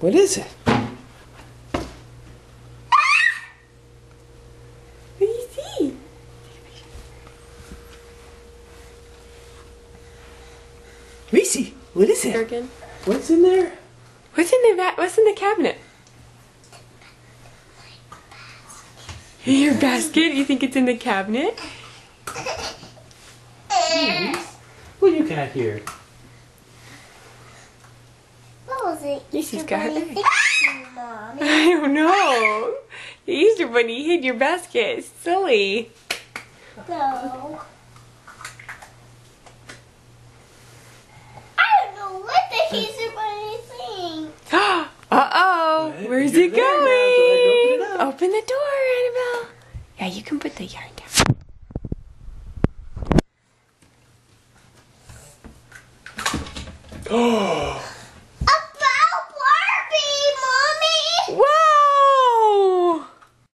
What is it? What do you see? Reese, what is it? Again. What's in there? What's in the cabinet? Your basket? You think it's in the cabinet? Reese, what you got here? What was it? Reese's got her bag. Mommy. I don't know. The Easter Bunny hid your basket. It's silly. No. I don't know what the Easter Bunny is saying. Uh-oh. What? Where's You're it there now. Go ahead and going? open it up. Open the door, Annabelle. Yeah, you can put the yarn down.